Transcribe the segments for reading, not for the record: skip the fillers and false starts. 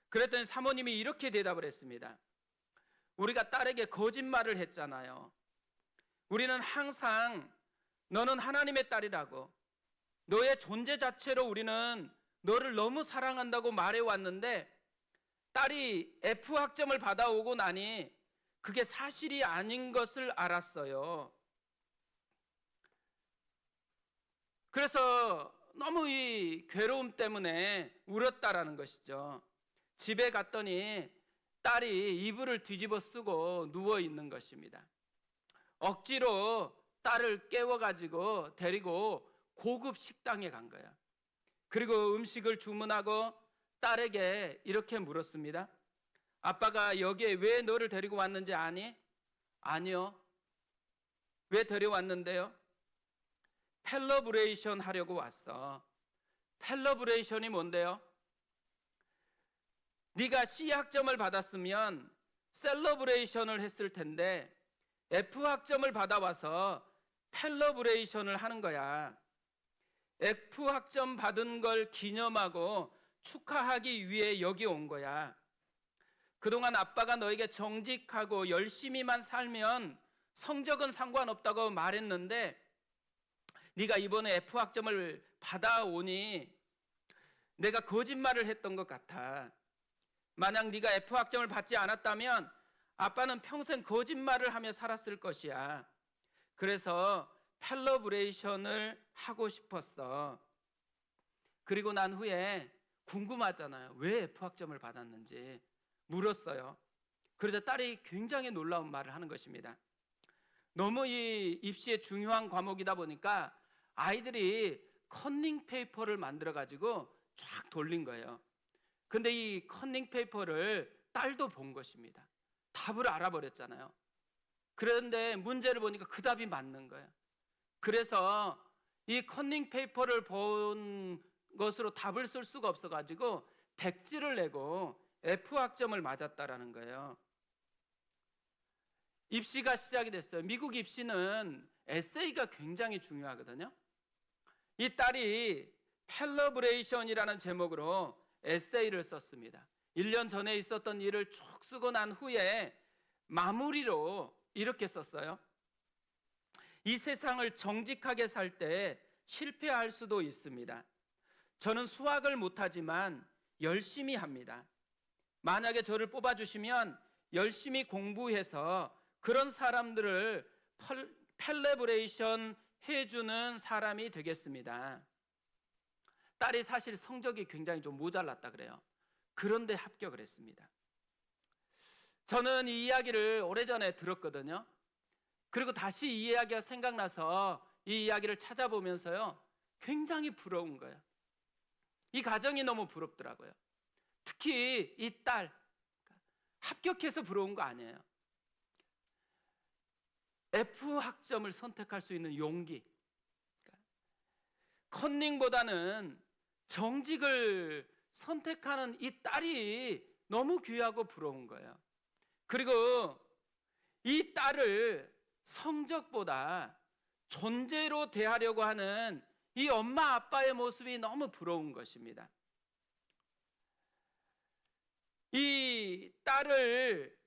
그랬더니 사모님이 이렇게 대답을 했습니다. 우리가 딸에게 거짓말을 했잖아요. 우리는 항상 너는 하나님의 딸이라고, 너의 존재 자체로 우리는 너를 너무 사랑한다고 말해왔는데 딸이 F학점을 받아오고 나니 그게 사실이 아닌 것을 알았어요. 그래서 너무 이 괴로움 때문에 울었다라는 것이죠. 집에 갔더니 딸이 이불을 뒤집어 쓰고 누워 있는 것입니다. 억지로 딸을 깨워가지고 데리고 고급 식당에 간 거야. 그리고 음식을 주문하고 딸에게 이렇게 물었습니다. 아빠가 여기에 왜 너를 데리고 왔는지 아니? 아니요. 왜 데려왔는데요? 펠러브레이션 하려고 왔어. 펠러브레이션이 뭔데요? 네가 C학점을 받았으면 셀러브레이션을 했을 텐데 F학점을 받아와서 펠러브레이션을 하는 거야. F학점 받은 걸 기념하고 축하하기 위해 여기 온 거야. 그동안 아빠가 너에게 정직하고 열심히만 살면 성적은 상관없다고 말했는데 네가 이번에 F학점을 받아오니 내가 거짓말을 했던 것 같아. 만약 네가 F학점을 받지 않았다면 아빠는 평생 거짓말을 하며 살았을 것이야. 그래서 펠러브레이션을 하고 싶었어. 그리고 난 후에 궁금하잖아요. 왜 F학점을 받았는지 물었어요. 그러자 딸이 굉장히 놀라운 말을 하는 것입니다. 너무 이 입시의 중요한 과목이다 보니까 아이들이 컨닝 페이퍼를 만들어 가지고 쫙 돌린 거예요. 근데 이 컨닝 페이퍼를 딸도 본 것입니다. 답을 알아버렸잖아요. 그런데 문제를 보니까 그 답이 맞는 거예요. 그래서 이 컨닝 페이퍼를 본 것으로 답을 쓸 수가 없어 가지고 백지를 내고 F학점을 맞았다라는 거예요. 입시가 시작이 됐어요. 미국 입시는 에세이가 굉장히 중요하거든요. 이 딸이 펠러브레이션이라는 제목으로 에세이를 썼습니다. 1년 전에 있었던 일을 쭉 쓰고 난 후에 마무리로 이렇게 썼어요. 이 세상을 정직하게 살 때 실패할 수도 있습니다. 저는 수학을 못하지만 열심히 합니다. 만약에 저를 뽑아주시면 열심히 공부해서 그런 사람들을 펠레브레이션 해주는 사람이 되겠습니다. 딸이 사실 성적이 굉장히 좀 모자랐다 그래요. 그런데 합격을 했습니다. 저는 이 이야기를 오래전에 들었거든요. 그리고 다시 이 이야기가 생각나서 이 이야기를 찾아보면서요, 굉장히 부러운 거예요. 이 가정이 너무 부럽더라고요. 특히 이 딸, 합격해서 부러운 거 아니에요. F학점을 선택할 수 있는 용기. 컨닝보다는 정직을 선택하는 이 딸이 너무 귀하고 부러운 거예요. 그리고 이 딸을 성적보다 존재로 대하려고 하는 이 엄마 아빠의 모습이 너무 부러운 것입니다. 이 딸을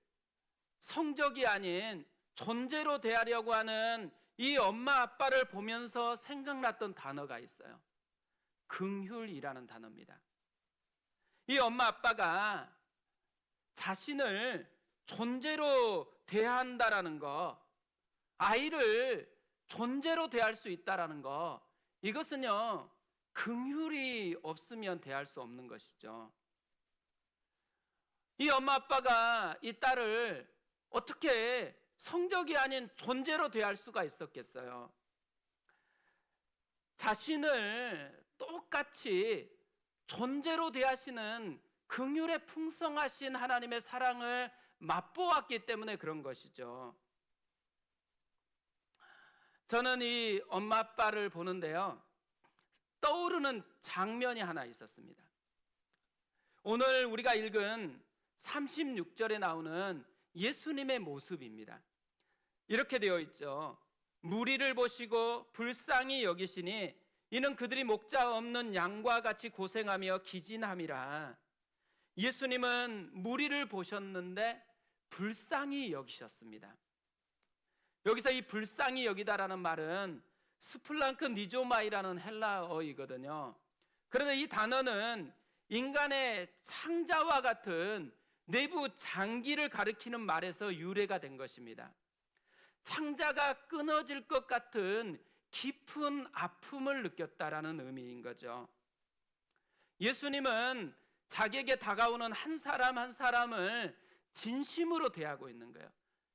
성적이 아닌 존재로 대하려고 하는 이 엄마 아빠를 보면서 생각났던 단어가 있어요. 긍휼이라는 단어입니다. 이 엄마 아빠가 자신을 존재로 대한다라는 거, 아이를 존재로 대할 수 있다라는 거, 이것은요, 긍휼이 없으면 대할 수 없는 것이죠. 이 엄마 아빠가 이 딸을 어떻게 성적이 아닌 존재로 대할 수가 있었겠어요? 자신을 똑같이 존재로 대하시는 긍휼에 풍성하신 하나님의 사랑을 맛보았기 때문에 그런 것이죠. 저는 이 엄마 아빠를 보는데요, 떠오르는 장면이 하나 있었습니다. 오늘 우리가 읽은 36절에 나오는 예수님의 모습입니다. 이렇게 되어 있죠. 무리를 보시고 불쌍히 여기시니 이는 그들이 목자 없는 양과 같이 고생하며 기진함이라. 예수님은 무리를 보셨는데 불쌍히 여기셨습니다. 여기서 이 불쌍히 여기다라는 말은 스플랑크 니조마이라는 헬라어이거든요. 그런데 이 단어는 인간의 창자와 같은 내부 장기를 가리키는 말에서 유래가 된 것입니다. 창자가 끊어질 것 같은 깊은 아픔을 느꼈다라는 의미인 거죠. 예수님은 자기에게 다가오는 한 사람 한 사람을 진심으로 대하고 있는 거예요.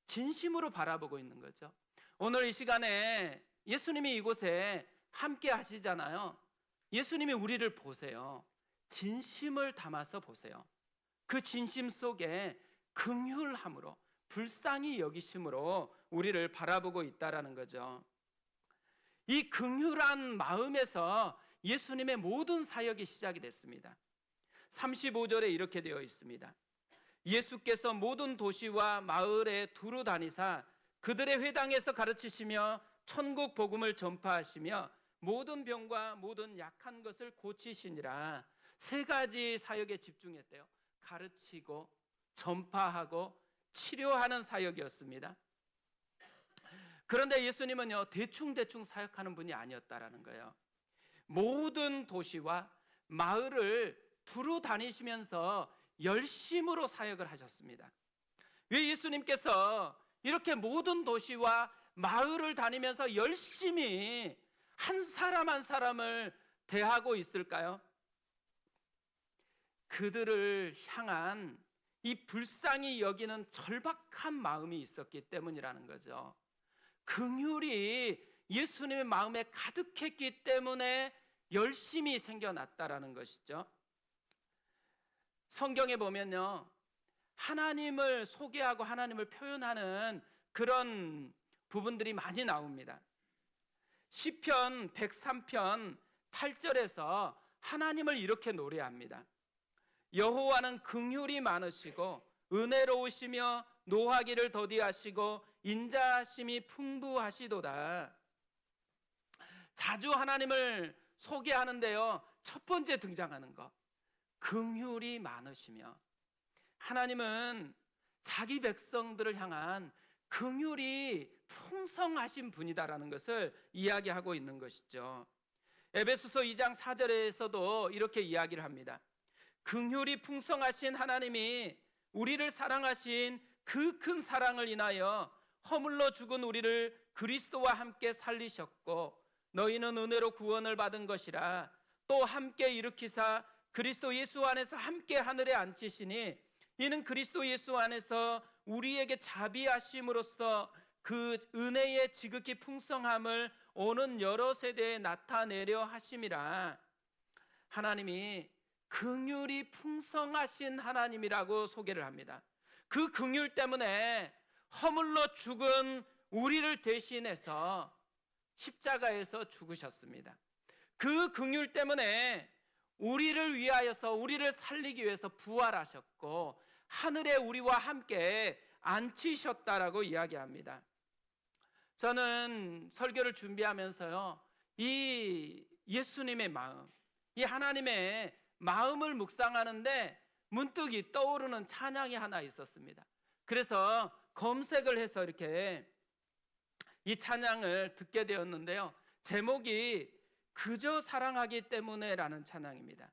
진심으로 바라보고 있는 거죠. 오늘 이 시간에 예수님이 이곳에 함께 하시잖아요. 예수님이 우리를 보세요. 진심을 담아서 보세요. 그 진심 속에 긍휼함으로, 불쌍히 여기심으로 우리를 바라보고 있다라는 거죠. 이 긍휼한 마음에서 예수님의 모든 사역이 시작이 됐습니다. 35절에 이렇게 되어 있습니다. 예수께서 모든 도시와 마을에 두루 다니사 그들의 회당에서 가르치시며 천국 복음을 전파하시며 모든 병과 모든 약한 것을 고치시니라. 세 가지 사역에 집중했대요. 가르치고 전파하고 치료하는 사역이었습니다. 그런데 예수님은요, 대충 사역하는 분이 아니었다라는 거예요. 모든 도시와 마을을 두루 다니시면서 열심으로 사역을 하셨습니다. 왜 예수님께서 이렇게 모든 도시와 마을을 다니면서 열심히 한 사람 한 사람을 대하고 있을까요? 그들을 향한 이 불쌍히 여기는 절박한 마음이 있었기 때문이라는 거죠. 긍휼이 예수님의 마음에 가득했기 때문에 열심히 생겨났다라는 것이죠. 성경에 보면요, 하나님을 소개하고 하나님을 표현하는 그런 부분들이 많이 나옵니다. 시편 103편 8절에서 하나님을 이렇게 노래합니다. 여호와는 긍휼이 많으시고 은혜로우시며 노하기를 더디하시고 인자하심이 풍부하시도다. 자주 하나님을 소개하는데요, 첫 번째 등장하는 것, 긍휼이 많으시며, 하나님은 자기 백성들을 향한 긍휼이 풍성하신 분이다라는 것을 이야기하고 있는 것이죠. 에베소서 2장 4절에서도 이렇게 이야기를 합니다. 긍휼이 풍성하신 하나님이 우리를 사랑하신 그 큰 사랑을 인하여 허물러 죽은 우리를 그리스도와 함께 살리셨고 너희는 은혜로 구원을 받은 것이라. 또 함께 일으키사 그리스도 예수 안에서 함께 하늘에 앉히시니 이는 그리스도 예수 안에서 우리에게 자비하심으로써 그 은혜의 지극히 풍성함을 오는 여러 세대에 나타내려 하심이라. 하나님이 긍휼이 풍성하신 하나님이라고 소개를 합니다. 그 긍휼 때문에 허물러 죽은 우리를 대신해서 십자가에서 죽으셨습니다. 그 긍휼 때문에 우리를 위하여서, 우리를 살리기 위해서 부활하셨고 하늘에 우리와 함께 앉히셨다라고 이야기합니다. 저는 설교를 준비하면서요, 이 예수님의 마음, 이 하나님의 마음을 묵상하는데 문득 떠오르는 찬양이 하나 있었습니다. 그래서 검색을 해서 이렇게 이 찬양을 듣게 되었는데요, 제목이 그저 사랑하기 때문에라는 찬양입니다.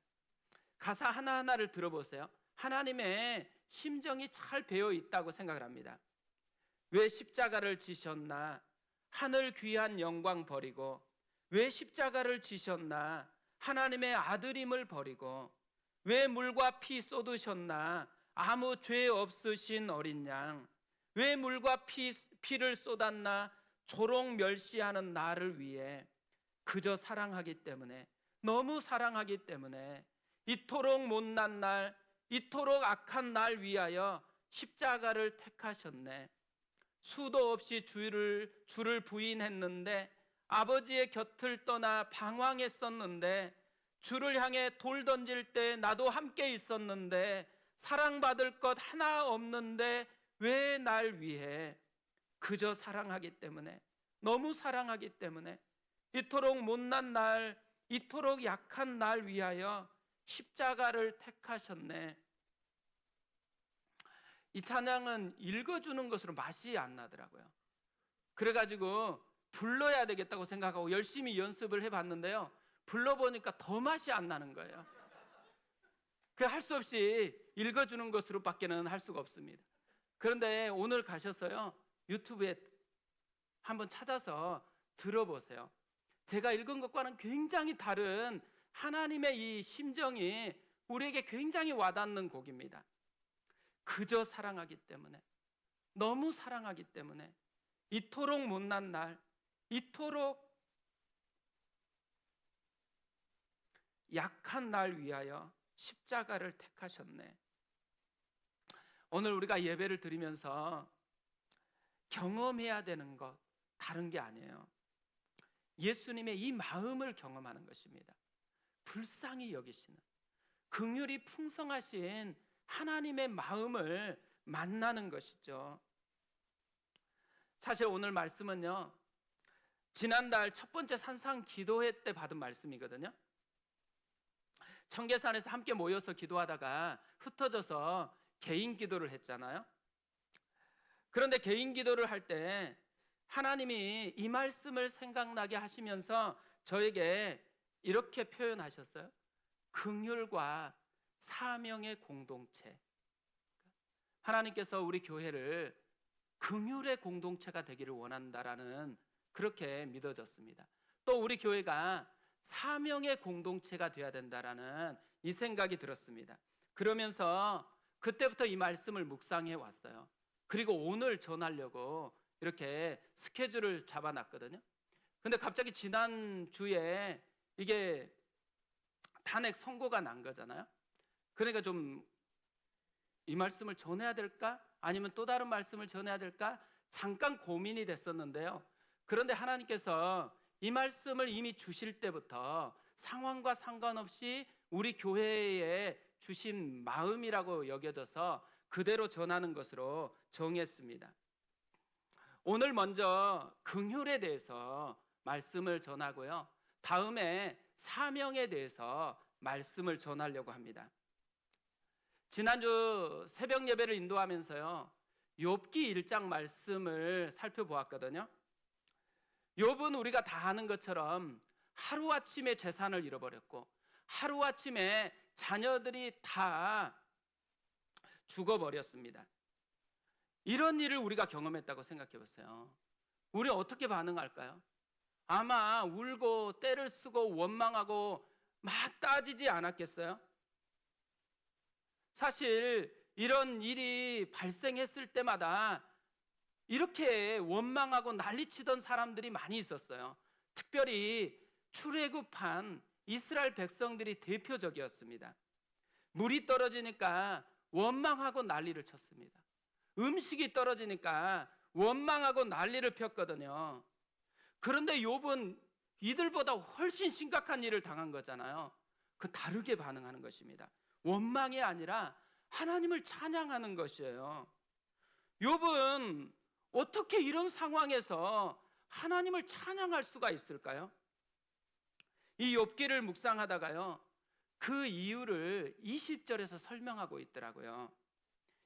가사 하나하나를 들어보세요. 하나님의 심정이 잘 배어 있다고 생각을 합니다. 왜 십자가를 지셨나? 하늘 귀한 영광 버리고. 왜 십자가를 지셨나? 하나님의 아들임을 버리고. 왜 물과 피 쏟으셨나? 아무 죄 없으신 어린 양. 왜 물과 피를 쏟았나? 조롱 멸시하는 나를 위해. 그저 사랑하기 때문에, 너무 사랑하기 때문에 이토록 못난 날, 이토록 악한 날 위하여 십자가를 택하셨네. 수도 없이 주를 부인했는데, 아버지의 곁을 떠나 방황했었는데, 주를 향해 돌 던질 때 나도 함께 있었는데, 사랑받을 것 하나 없는데 왜 날 위해? 그저 사랑하기 때문에, 너무 사랑하기 때문에 이토록 못난 날, 이토록 약한 날 위하여 십자가를 택하셨네. 이 찬양은 읽어주는 것으로 맛이 안 나더라고요. 그래가지고 불러야 되겠다고 생각하고 열심히 연습을 해봤는데요, 불러보니까 더 맛이 안 나는 거예요. 그 할 수 없이 읽어주는 것으로밖에는 할 수가 없습니다. 그런데 오늘 가셔서요, 유튜브에 한번 찾아서 들어보세요. 제가 읽은 것과는 굉장히 다른 하나님의 이 심정이 우리에게 굉장히 와닿는 곡입니다. 그저 사랑하기 때문에, 너무 사랑하기 때문에, 이토록 못난 날, 이토록 약한 날 위하여 십자가를 택하셨네. 오늘 우리가 예배를 드리면서 경험해야 되는 것 다른 게 아니에요. 예수님의 이 마음을 경험하는 것입니다. 불쌍히 여기시는, 긍휼이 풍성하신 하나님의 마음을 만나는 것이죠. 사실 오늘 말씀은요, 지난달 첫 번째 산상 기도회 때 받은 말씀이거든요. 청계산에서 함께 모여서 기도하다가 흩어져서 개인 기도를 했잖아요. 그런데 개인 기도를 할 때 하나님이 이 말씀을 생각나게 하시면서 저에게 이렇게 표현하셨어요. 긍휼과 사명의 공동체. 하나님께서 우리 교회를 긍휼의 공동체가 되기를 원한다라는, 그렇게 믿어졌습니다. 또 우리 교회가 사명의 공동체가 되어야 된다라는 이 생각이 들었습니다. 그러면서 그때부터 이 말씀을 묵상해 왔어요. 그리고 오늘 전하려고 이렇게 스케줄을 잡아놨거든요. 근데 갑자기 지난주에 이게 탄핵 선고가 난 거잖아요. 그러니까 좀 이 말씀을 전해야 될까? 아니면 또 다른 말씀을 전해야 될까? 잠깐 고민이 됐었는데요. 그런데 하나님께서 이 말씀을 이미 주실 때부터 상황과 상관없이 우리 교회에 주신 마음이라고 여겨져서 그대로 전하는 것으로 정했습니다. 오늘 먼저 긍휼에 대해서 말씀을 전하고요, 다음에 사명에 대해서 말씀을 전하려고 합니다. 지난주 새벽 예배를 인도하면서요, 욥기 1장 말씀을 살펴보았거든요. 욥은 우리가 다 아는 것처럼 하루아침에 재산을 잃어버렸고 하루아침에 자녀들이 다 죽어버렸습니다. 이런 일을 우리가 경험했다고 생각해 보세요. 우리 어떻게 반응할까요? 아마 울고 떼를 쓰고 원망하고 막 따지지 않았겠어요? 사실 이런 일이 발생했을 때마다 이렇게 원망하고 난리치던 사람들이 많이 있었어요. 특별히 출애굽한 이스라엘 백성들이 대표적이었습니다. 물이 떨어지니까 원망하고 난리를 쳤습니다. 음식이 떨어지니까 원망하고 난리를 폈거든요. 그런데 욥은 이들보다 훨씬 심각한 일을 당한 거잖아요. 그 다르게 반응하는 것입니다. 원망이 아니라 하나님을 찬양하는 것이에요. 욥은 어떻게 이런 상황에서 하나님을 찬양할 수가 있을까요? 이 욥기를 묵상하다가요, 그 이유를 20절에서 설명하고 있더라고요.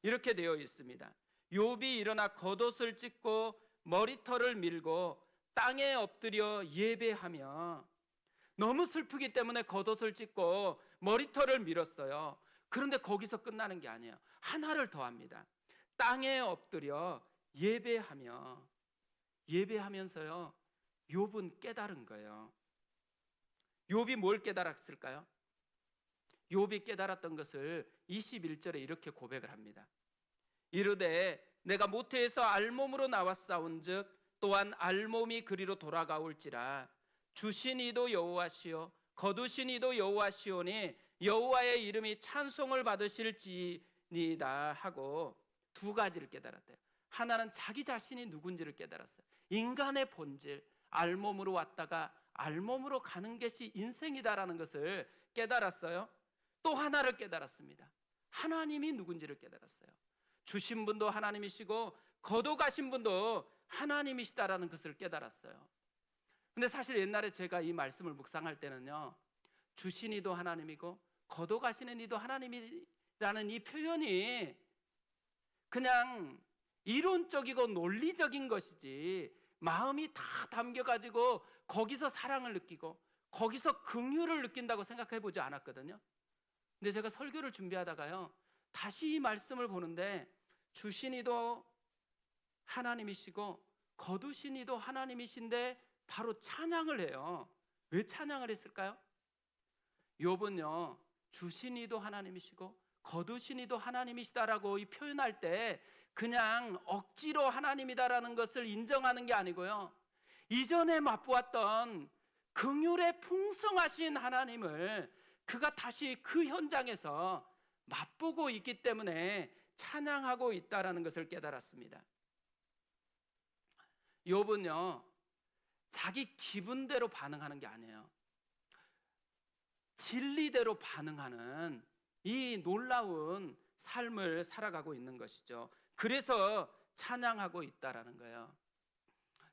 이렇게 되어 있습니다. 욥이 일어나 겉옷을 찢고 머리털을 밀고 땅에 엎드려 예배하며, 너무 슬프기 때문에 겉옷을 찢고 머리털을 밀었어요. 그런데 거기서 끝나는 게 아니에요. 하나를 더합니다. 땅에 엎드려 예배하며, 예배하면서요, 욥은 깨달은 거예요. 욥이 뭘 깨달았을까요? 욥이 깨달았던 것을 21절에 이렇게 고백을 합니다. 이르되 내가 모태에서 알몸으로 나왔사온즉 또한 알몸이 그리로 돌아가올지라. 주신 이도 여호와시요 거두신 이도 여호와시오니 여호와의 이름이 찬송을 받으실지니이다 하고 두 가지를 깨달았대요. 하나는 자기 자신이 누군지를 깨달았어요. 인간의 본질, 알몸으로 왔다가 알몸으로 가는 것이 인생이다라는 것을 깨달았어요. 또 하나를 깨달았습니다. 하나님이 누군지를 깨달았어요. 주신 분도 하나님이시고 거둬가신 분도 하나님이시다라는 것을 깨달았어요. 근데 사실 옛날에 제가 이 말씀을 묵상할 때는요, 주신 이도 하나님이고 거둬가시는 이도 하나님이라는 이 표현이 그냥 이론적이고 논리적인 것이지 마음이 다 담겨가지고 거기서 사랑을 느끼고 거기서 긍휼을 느낀다고 생각해 보지 않았거든요. 근데 제가 설교를 준비하다가요, 다시 이 말씀을 보는데 주신 이도 하나님이시고 거두신 이도 하나님이신데 바로 찬양을 해요. 왜 찬양을 했을까요? 욥은요, 주신 이도 하나님이시고 거두신 이도 하나님이시다라고 이 표현할 때 그냥 억지로 하나님이다라는 것을 인정하는 게 아니고요, 이전에 맛보았던 긍휼의 풍성하신 하나님을 그가 다시 그 현장에서 맛보고 있기 때문에 찬양하고 있다라는 것을 깨달았습니다. 욥은요, 자기 기분대로 반응하는 게 아니에요. 진리대로 반응하는 이 놀라운 삶을 살아가고 있는 것이죠. 그래서 찬양하고 있다라는 거예요.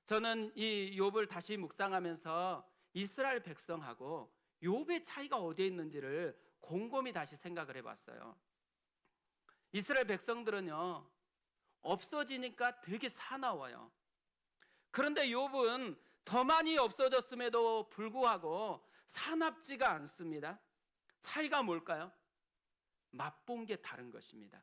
저는 이 욥을 다시 묵상하면서 이스라엘 백성하고 욥의 차이가 어디에 있는지를 곰곰이 다시 생각을 해봤어요. 이스라엘 백성들은요, 없어지니까 되게 사나워요. 그런데 욥은 더 많이 없어졌음에도 불구하고 사납지가 않습니다. 차이가 뭘까요? 맛본 게 다른 것입니다.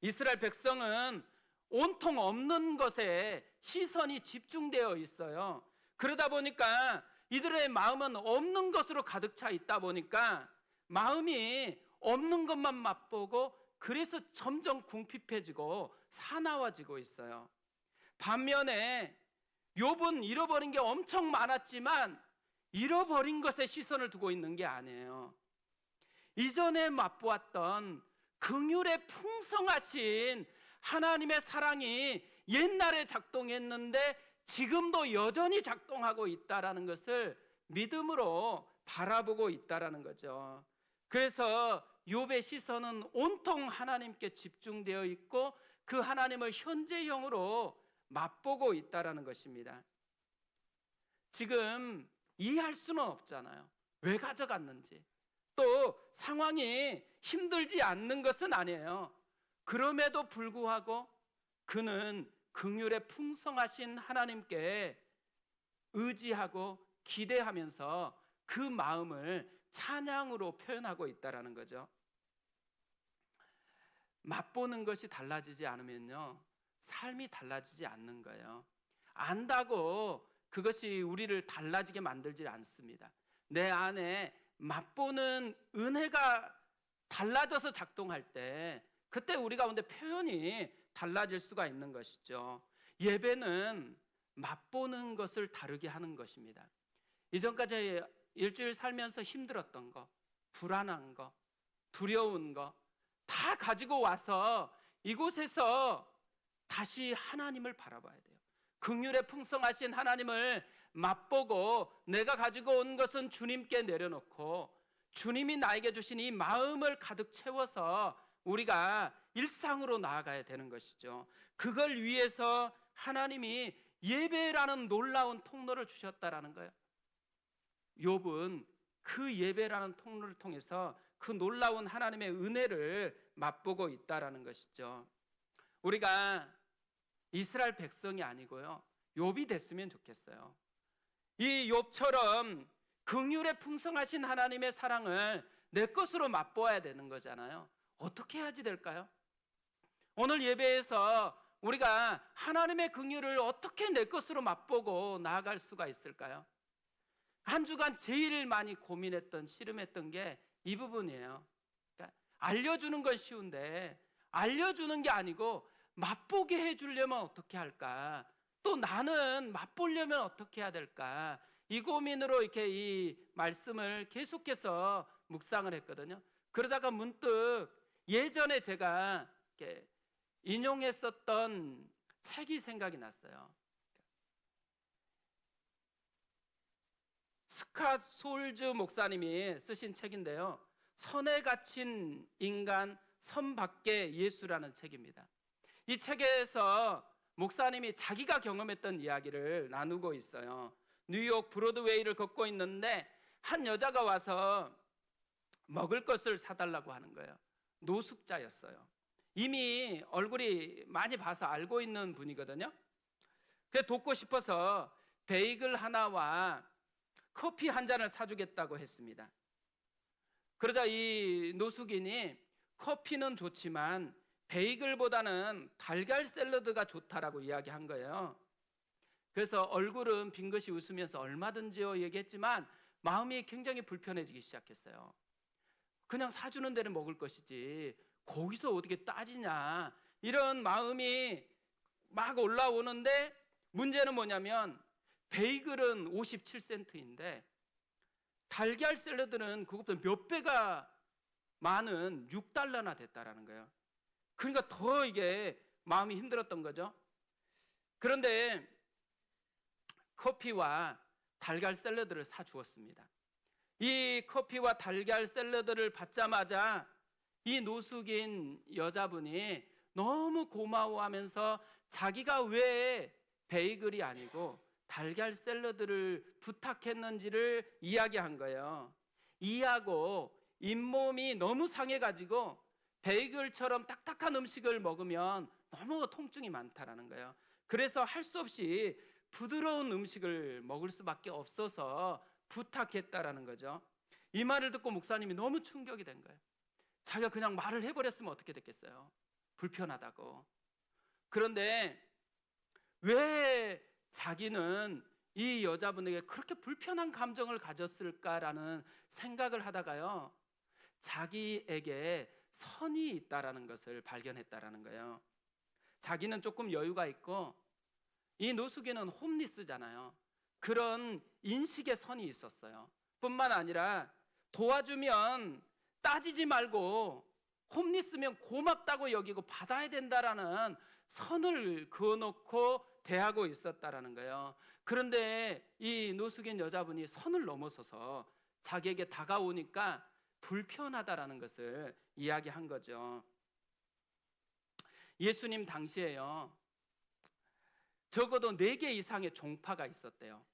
이스라엘 백성은 온통 없는 것에 시선이 집중되어 있어요. 그러다 보니까 이들의 마음은 없는 것으로 가득 차 있다 보니까 마음이 없는 것만 맛보고 그래서 점점 궁핍해지고 사나워지고 있어요. 반면에 욥은 잃어버린 게 엄청 많았지만 잃어버린 것에 시선을 두고 있는 게 아니에요. 이전에 맛보았던 긍휼의 풍성하신 하나님의 사랑이 옛날에 작동했는데 지금도 여전히 작동하고 있다라는 것을 믿음으로 바라보고 있다라는 거죠. 그래서 욥의 시선은 온통 하나님께 집중되어 있고 그 하나님을 현재형으로 맛보고 있다라는 것입니다. 지금 이해할 수는 없잖아요. 왜 가져갔는지. 또 상황이 힘들지 않는 것은 아니에요. 그럼에도 불구하고 그는 긍휼의 풍성하신 하나님께 의지하고 기대하면서 그 마음을 찬양으로 표현하고 있다라는 거죠. 맛보는 것이 달라지지 않으면요, 삶이 달라지지 않는 거예요. 안다고 그것이 우리를 달라지게 만들지 않습니다. 내 안에 맛보는 은혜가 달라져서 작동할 때 그때 우리 가운데 표현이 달라질 수가 있는 것이죠. 예배는 맛보는 것을 다르게 하는 것입니다. 이전까지 일주일 살면서 힘들었던 거, 불안한 거, 두려운 거 다 가지고 와서 이곳에서 다시 하나님을 바라봐야 돼요. 긍휼의 풍성하신 하나님을 맛보고 내가 가지고 온 것은 주님께 내려놓고 주님이 나에게 주신 이 마음을 가득 채워서 우리가 일상으로 나아가야 되는 것이죠. 그걸 위해서 하나님이 예배라는 놀라운 통로를 주셨다라는 거예요. 욥은 그 예배라는 통로를 통해서 그 놀라운 하나님의 은혜를 맛보고 있다라는 것이죠. 우리가 이스라엘 백성이 아니고요, 욥이 됐으면 좋겠어요. 이 욥처럼 긍휼의 풍성하신 하나님의 사랑을 내 것으로 맛보아야 되는 거잖아요. 어떻게 해야지 될까요? 오늘 예배에서 우리가 하나님의 긍휼을 어떻게 내 것으로 맛보고 나아갈 수가 있을까요? 한 주간 제일 많이 고민했던, 씨름했던 게 이 부분이에요. 그러니까 알려주는 건 쉬운데 알려주는 게 아니고 맛보게 해주려면 어떻게 할까? 또 나는 맛보려면 어떻게 해야 될까? 이 고민으로 이렇게 이 말씀을 계속해서 묵상을 했거든요. 그러다가 문득 예전에 제가 이렇게 인용했었던 책이 생각이 났어요. 스캇 솔즈 목사님이 쓰신 책인데요, 선에 갇힌 인간 선 밖의 예수라는 책입니다. 이 책에서 목사님이 자기가 경험했던 이야기를 나누고 있어요. 뉴욕 브로드웨이를 걷고 있는데 한 여자가 와서 먹을 것을 사달라고 하는 거예요. 노숙자였어요. 이미 얼굴이 많이 봐서 알고 있는 분이거든요. 그래서 돕고 싶어서 베이글 하나와 커피 한 잔을 사주겠다고 했습니다. 그러자 이 노숙인이 커피는 좋지만 베이글보다는 달걀 샐러드가 좋다라고 이야기한 거예요. 그래서 얼굴은 빙긋이 웃으면서 얼마든지요 얘기했지만 마음이 굉장히 불편해지기 시작했어요. 그냥 사주는 데는 먹을 것이지 거기서 어떻게 따지냐, 이런 마음이 막 올라오는데, 문제는 뭐냐면 베이글은 57센트인데 달걀 샐러드는 그것보다 몇 배가 많은 6달러나 됐다라는 거예요. 그러니까 더 이게 마음이 힘들었던 거죠. 그런데 커피와 달걀 샐러드를 사주었습니다. 이 커피와 달걀 샐러드를 받자마자 이 노숙인 여자분이 너무 고마워하면서 자기가 왜 베이글이 아니고 달걀 샐러드를 부탁했는지를 이야기한 거예요. 이하고 잇몸이 너무 상해가지고 베이글처럼 딱딱한 음식을 먹으면 너무 통증이 많다라는 거예요. 그래서 할 수 없이 부드러운 음식을 먹을 수밖에 없어서 부탁했다라는 거죠. 이 말을 듣고 목사님이 너무 충격이 된 거예요. 자기가 그냥 말을 해버렸으면 어떻게 됐겠어요? 불편하다고. 그런데 왜 자기는 이 여자분에게 그렇게 불편한 감정을 가졌을까라는 생각을 하다가요, 자기에게 선이 있다라는 것을 발견했다라는 거예요. 자기는 조금 여유가 있고 이 노숙인은 홈리스잖아요. 그런 인식의 선이 있었어요. 뿐만 아니라 도와주면 따지지 말고 홈리스면 고맙다고 여기고 받아야 된다라는 선을 그어놓고 대하고 있었다라는 거예요. 그런데 이 노숙인 여자분이 선을 넘어서서 자기에게 다가오니까 불편하다라는 것을 이야기한 거죠. 예수님 당시에요, 적어도 4개 이상의 종파가 있었대요.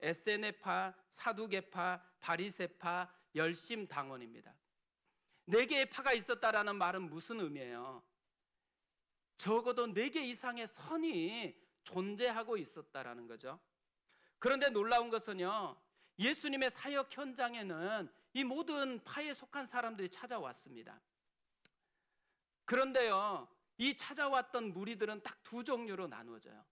에세네파, 사두개파, 바리새파, 열심당원입니다. 4개의 파가 있었다라는 말은 무슨 의미예요? 적어도 4개 이상의 선이 존재하고 있었다라는 거죠. 그런데 놀라운 것은요, 예수님의 사역 현장에는 이 모든 파에 속한 사람들이 찾아왔습니다. 그런데요, 이 찾아왔던 무리들은 딱 2종류로 나누어져요.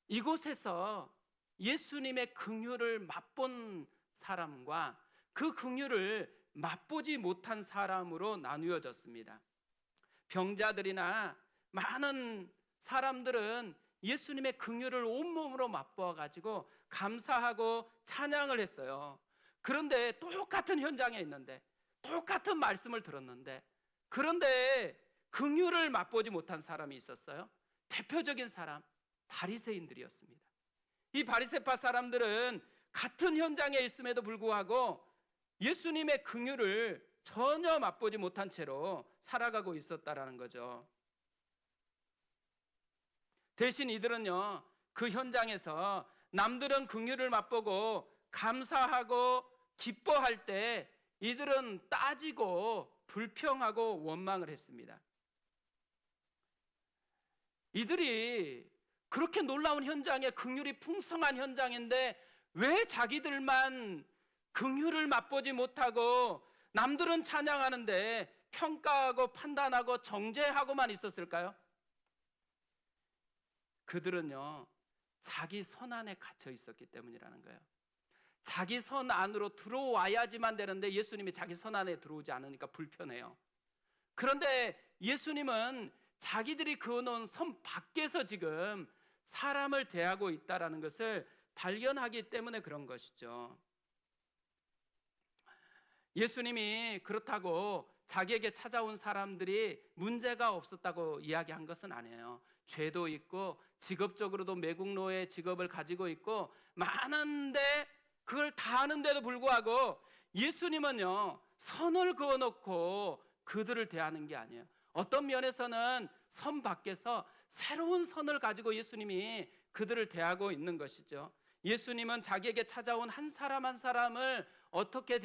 이곳에서 예수님의 긍휼을 맛본 사람과 그 긍휼을 맛보지 못한 사람으로 나누어졌습니다. 병자들이나 많은 사람들은 예수님의 긍휼을 온몸으로 맛보아 가지고 감사하고 찬양을 했어요. 그런데 똑같은 현장에 있는데, 똑같은 말씀을 들었는데, 그런데 긍휼을 맛보지 못한 사람이 있었어요. 대표적인 사람, 바리새인들이었습니다. 이 바리새파 사람들은 같은 현장에 있음에도 불구하고 예수님의 긍휼을 전혀 맛보지 못한 채로 살아가고 있었다라는 거죠. 대신 이들은요, 그 현장에서 남들은 긍휼을 맛보고 감사하고 기뻐할 때 이들은 따지고 불평하고 원망을 했습니다. 이들이 그렇게 놀라운 현장에, 긍휼이 풍성한 현장인데 왜 자기들만 긍휼을 맛보지 못하고 남들은 찬양하는데 평가하고 판단하고 정죄하고만 있었을까요? 그들은요, 자기 선 안에 갇혀 있었기 때문이라는 거예요. 자기 선 안으로 들어와야지만 되는데 예수님이 자기 선 안에 들어오지 않으니까 불편해요. 그런데 예수님은 자기들이 그어놓은 선 밖에서 지금 사람을 대하고 있다는 것을 발견하기 때문에 그런 것이죠. 예수님이 그렇다고 자기에게 찾아온 사람들이 문제가 없었다고 이야기한 것은 아니에요. 죄도 있고 직업적으로도 매국노의 직업을 가지고 있고 많은데 그걸 다 하는데도 불구하고 예수님은요, 선을 그어놓고 그들을 대하는 게 아니에요. 어떤 면에서는 선 밖에서 새로운 선을 가지고 예수님이 그들을 대하고 있는 것이죠. 예수님은 자기에게 찾아온 한 사람 한 사람을 어떻게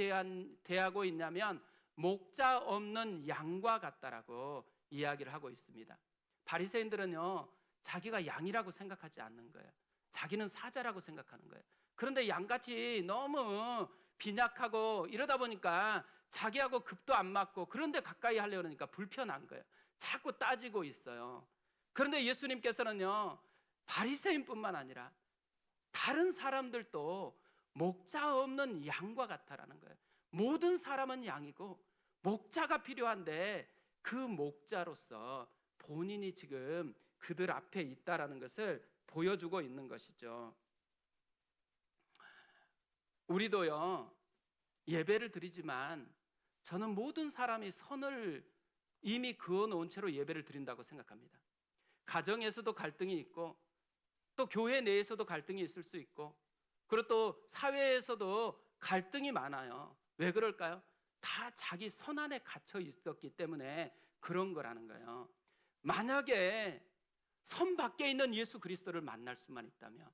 대하고 있냐면 목자 없는 양과 같다라고 이야기를 하고 있습니다. 바리새인들은요, 자기가 양이라고 생각하지 않는 거예요. 자기는 사자라고 생각하는 거예요. 그런데 양같이 너무 빈약하고 이러다 보니까 자기하고 급도 안 맞고, 그런데 가까이 하려고 하니까 불편한 거예요. 자꾸 따지고 있어요. 그런데 예수님께서는요, 바리새인뿐만 아니라 다른 사람들도 목자 없는 양과 같다라는 거예요. 모든 사람은 양이고 목자가 필요한데, 그 목자로서 본인이 지금 그들 앞에 있다라는 것을 보여주고 있는 것이죠. 우리도요, 예배를 드리지만 저는 모든 사람이 선을 이미 그어놓은 채로 예배를 드린다고 생각합니다. 가정에서도 갈등이 있고, 또 교회 내에서도 갈등이 있을 수 있고, 그리고 또 사회에서도 갈등이 많아요. 왜 그럴까요? 다 자기 선 안에 갇혀 있었기 때문에 그런 거라는 거예요. 만약에 선 밖에 있는 예수 그리스도를 만날 수만 있다면,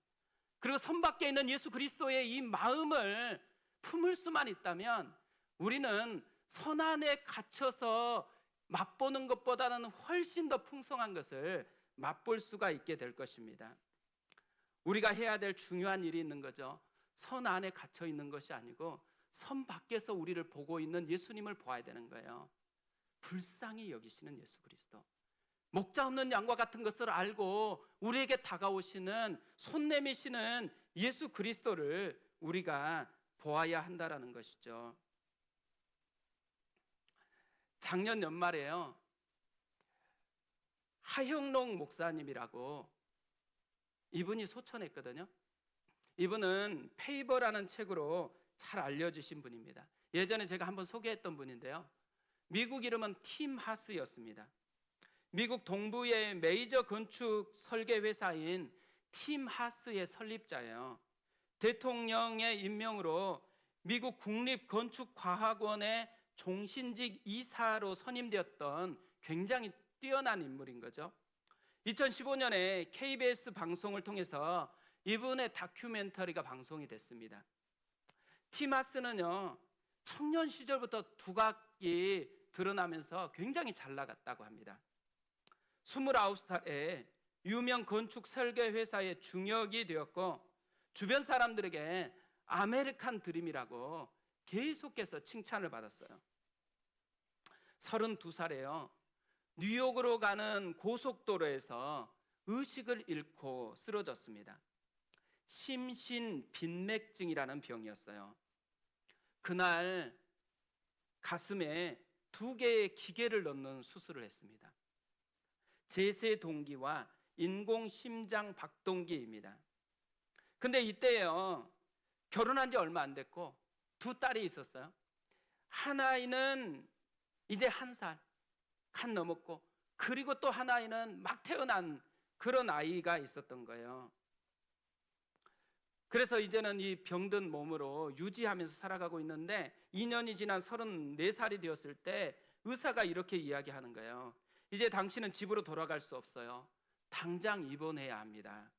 그리고 선 밖에 있는 예수 그리스도의 이 마음을 품을 수만 있다면, 우리는 선 안에 갇혀서 맛보는 것보다는 훨씬 더 풍성한 것을 맛볼 수가 있게 될 것입니다. 우리가 해야 될 중요한 일이 있는 거죠. 선 안에 갇혀 있는 것이 아니고 선 밖에서 우리를 보고 있는 예수님을 보아야 되는 거예요. 불쌍히 여기시는 예수 그리스도, 목자 없는 양과 같은 것을 알고 우리에게 다가오시는, 손 내미시는 예수 그리스도를 우리가 보아야 한다라는 것이죠. 작년 연말에요, 하형록 목사님이라고, 이분이 소천했거든요. 이분은 페이버라는 책으로 잘 알려지신 분입니다. 예전에 제가 한번 소개했던 분인데요, 미국 이름은 팀 하스였습니다. 미국 동부의 메이저 건축 설계 회사인 팀 하스의 설립자예요. 대통령의 임명으로 미국 국립건축과학원의 종신직 이사로 선임되었던 굉장히 뛰어난 인물인 거죠. 2015년에 KBS 방송을 통해서 이분의 다큐멘터리가 방송이 됐습니다. 티마스는요, 청년 시절부터 두각이 드러나면서 굉장히 잘 나갔다고 합니다. 29살에 유명 건축 설계 회사의 중역이 되었고, 주변 사람들에게 아메리칸 드림이라고 계속해서 칭찬을 받았어요. 32살에요, 뉴욕으로 가는 고속도로에서 의식을 잃고 쓰러졌습니다. 심신빈맥증이라는 병이었어요. 그날 가슴에 2개의 기계를 넣는 수술을 했습니다. 제세동기와 인공심장 박동기입니다. 근데 이때요, 결혼한 지 얼마 안 됐고 2 딸이 있었어요. 한 아이는 이제 1살 간 넘었고, 그리고 또 한 아이는 막 태어난 그런 아이가 있었던 거예요. 그래서 이제는 이 병든 몸으로 유지하면서 살아가고 있는데, 2년이 지난 34살이 되었을 때 의사가 이렇게 이야기하는 거예요. 이제 당신은 집으로 돌아갈 수 없어요. 당장 입원해야 합니다.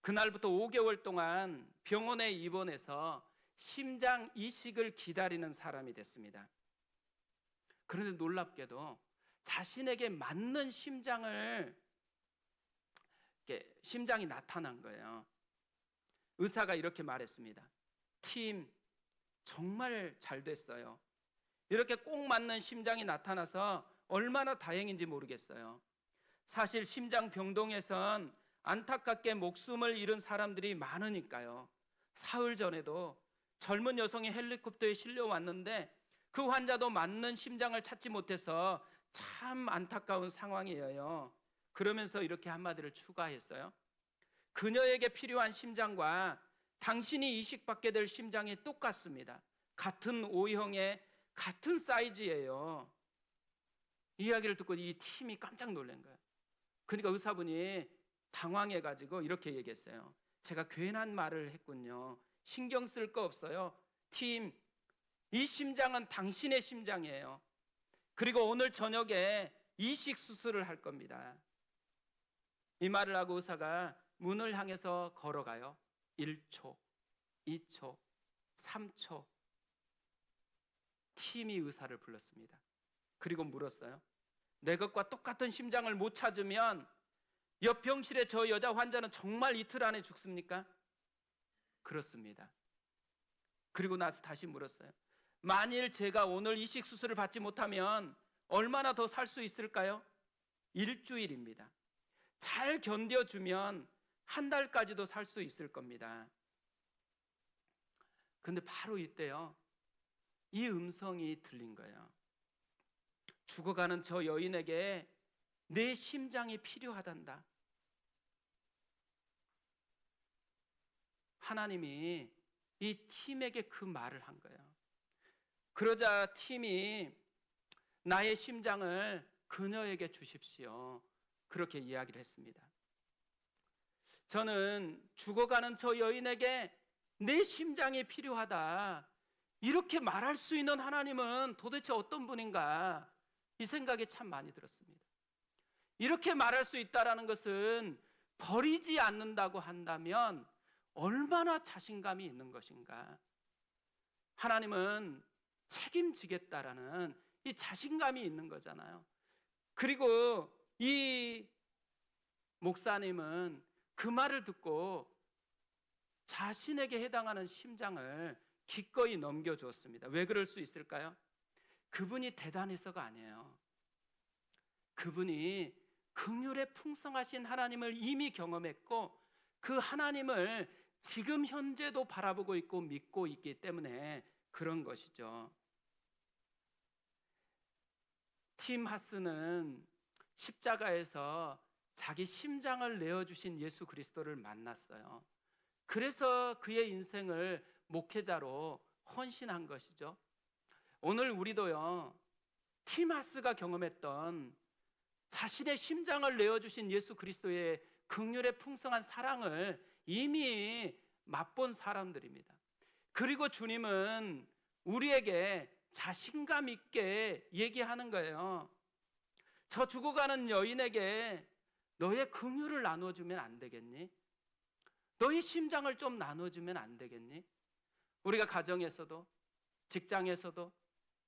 그날부터 5개월 동안 병원에 입원해서 심장 이식을 기다리는 사람이 됐습니다. 그런데 놀랍게도 자신에게 맞는 심장이 나타난 거예요. 의사가 이렇게 말했습니다. 팀, 정말 잘 됐어요. 이렇게 꼭 맞는 심장이 나타나서 얼마나 다행인지 모르겠어요. 사실 심장 병동에선 안타깝게 목숨을 잃은 사람들이 많으니까요. 사흘 전에도 젊은 여성이 헬리콥터에 실려왔는데 그 환자도 맞는 심장을 찾지 못해서 참 안타까운 상황이에요. 그러면서 이렇게 한마디를 추가했어요. 그녀에게 필요한 심장과 당신이 이식받게 될 심장이 똑같습니다. 같은 O형의 같은 사이즈예요. 이 이야기를 듣고 이 팀이 깜짝 놀란 거예요. 그러니까 의사분이 당황해가지고 이렇게 얘기했어요. 제가 괜한 말을 했군요. 신경 쓸 거 없어요. 팀, 이 심장은 당신의 심장이에요. 그리고 오늘 저녁에 이식 수술을 할 겁니다. 이 말을 하고 의사가 문을 향해서 걸어가요. 1초, 2초, 3초. 팀이 의사를 불렀습니다. 그리고 물었어요. 내 것과 똑같은 심장을 못 찾으면 옆 병실의 저 여자 환자는 정말 이틀 안에 죽습니까? 그렇습니다. 그리고 나서 다시 물었어요. 만일 제가 오늘 이식 수술을 받지 못하면 얼마나 더 살 수 있을까요? 일주일입니다. 잘 견뎌주면 한 달까지도 살 수 있을 겁니다. 근데 바로 이때요, 이 음성이 들린 거예요. 죽어가는 저 여인에게 내 심장이 필요하단다. 하나님이 이 팀에게 그 말을 한 거예요. 그러자 팀이 나의 심장을 그녀에게 주십시오. 그렇게 이야기를 했습니다. 저는 죽어가는 저 여인에게 내 심장이 필요하다, 이렇게 말할 수 있는 하나님은 도대체 어떤 분인가, 이 생각이 참 많이 들었습니다. 이렇게 말할 수 있다는 것은 버리지 않는다고 한다면 얼마나 자신감이 있는 것인가. 하나님은 책임지겠다라는 이 자신감이 있는 거잖아요. 그리고 이 목사님은 그 말을 듣고 자신에게 해당하는 심장을 기꺼이 넘겨주었습니다. 왜 그럴 수 있을까요? 그분이 대단해서가 아니에요. 그분이 긍휼에 풍성하신 하나님을 이미 경험했고 그 하나님을 지금 현재도 바라보고 있고 믿고 있기 때문에 그런 것이죠. 팀 하스는 십자가에서 자기 심장을 내어주신 예수 그리스도를 만났어요. 그래서 그의 인생을 목회자로 헌신한 것이죠. 오늘 우리도요, 팀 하스가 경험했던 자신의 심장을 내어주신 예수 그리스도의 긍휼의 풍성한 사랑을 이미 맛본 사람들입니다. 그리고 주님은 우리에게 자신감 있게 얘기하는 거예요. 저 죽어가는 여인에게 너의 긍휼을 나눠주면 안 되겠니? 너의 심장을 좀 나눠주면 안 되겠니? 우리가 가정에서도 직장에서도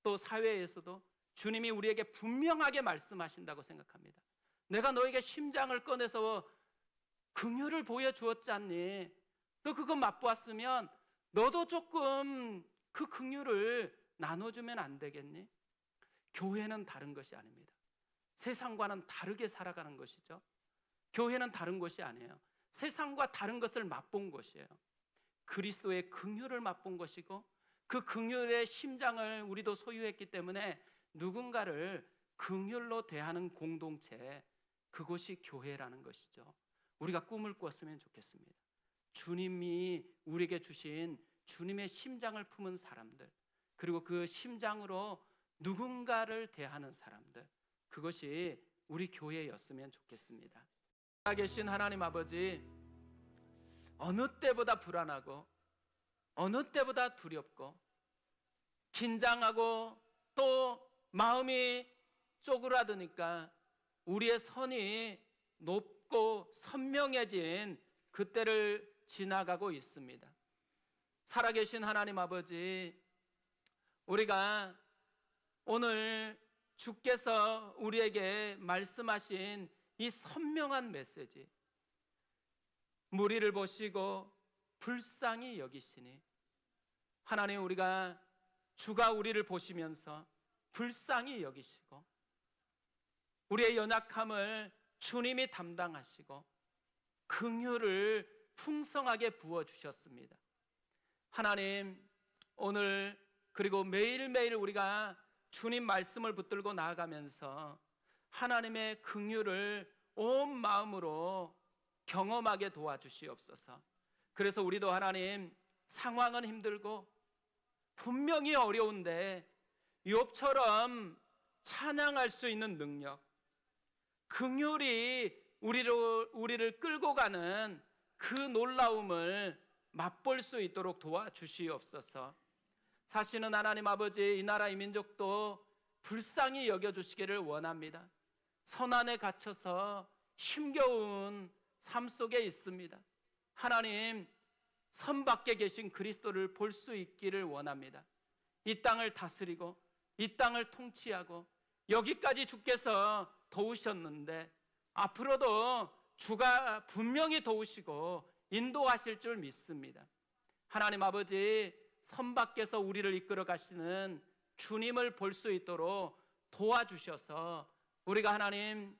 또 사회에서도 주님이 우리에게 분명하게 말씀하신다고 생각합니다. 내가 너에게 심장을 꺼내서 긍휼을 보여주었지 않니? 너 그거 맛보았으면 너도 조금 그 긍휼을 나눠주면 안 되겠니? 교회는 다른 것이 아닙니다. 세상과는 다르게 살아가는 것이죠. 교회는 다른 것이 아니에요. 세상과 다른 것을 맛본 것이에요. 그리스도의 긍휼을 맛본 것이고 그 긍휼의 심장을 우리도 소유했기 때문에 누군가를 긍휼로 대하는 공동체, 그것이 교회라는 것이죠. 우리가 꿈을 꾸었으면 좋겠습니다. 주님이 우리에게 주신 주님의 심장을 품은 사람들, 그리고 그 심장으로 누군가를 대하는 사람들, 그것이 우리 교회였으면 좋겠습니다. 살아계신 하나님 아버지, 어느 때보다 불안하고 어느 때보다 두렵고 긴장하고 또 마음이 쪼그라드니까 우리의 선이 높고 선명해진 그때를 지나가고 있습니다. 살아계신 하나님 아버지, 우리가 오늘 주께서 우리에게 말씀하신 이 선명한 메시지, 무리를 보시고 불쌍히 여기시니, 하나님, 우리가 주가 우리를 보시면서 불쌍히 여기시고 우리의 연약함을 주님이 담당하시고 긍휼을 풍성하게 부어주셨습니다. 하나님, 오늘 그리고 매일매일 우리가 주님 말씀을 붙들고 나아가면서 하나님의 긍휼을 온 마음으로 경험하게 도와주시옵소서. 그래서 우리도 하나님, 상황은 힘들고 분명히 어려운데 욥처럼 찬양할 수 있는 능력, 긍휼이 우리를 끌고 가는 그 놀라움을 맛볼 수 있도록 도와주시옵소서. 사실은 하나님 아버지, 이 나라 이 민족도 불쌍히 여겨주시기를 원합니다. 선안에 갇혀서 힘겨운 삶 속에 있습니다. 하나님, 선 밖에 계신 그리스도를 볼 수 있기를 원합니다. 이 땅을 다스리고 이 땅을 통치하고 여기까지 주께서 도우셨는데 앞으로도 주가 분명히 도우시고 인도하실 줄 믿습니다. 하나님 아버지, 선 밖에서 우리를 이끌어 가시는 주님을 볼 수 있도록 도와주셔서 우리가 하나님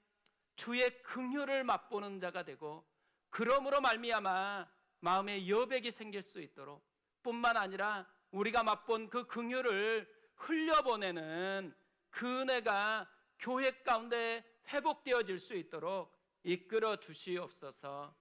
주의 긍휼을 맛보는 자가 되고 그러므로 말미암아 마음에 여백이 생길 수 있도록, 뿐만 아니라 우리가 맛본 그 긍휼을 흘려보내는 그 은혜가 교회 가운데 회복되어질 수 있도록 이끌어 주시옵소서.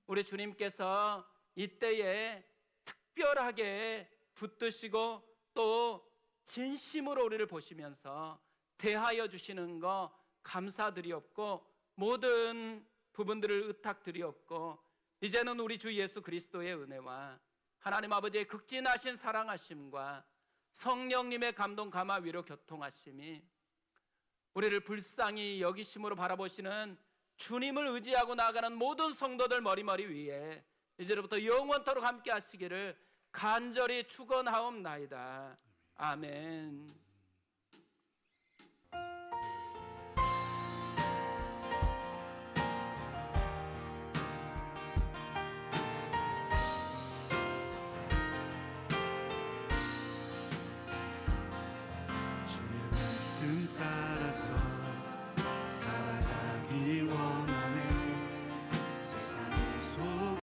우리 주님께서 이때에 특별하게 붙드시고 또 진심으로 우리를 보시면서 대하여 주시는 거 감사드리옵고 모든 부분들을 의탁드리옵고, 이제는 우리 주 예수 그리스도의 은혜와 하나님 아버지의 극진하신 사랑하심과 성령님의 감동 감화 위로 교통하심이 우리를 불쌍히 여기심으로 바라보시는 주님을 의지하고 나아가는 모든 성도들 머리머리 위에 이제부터 영원토록 함께 하시기를 간절히 축원하옵나이다. 아멘.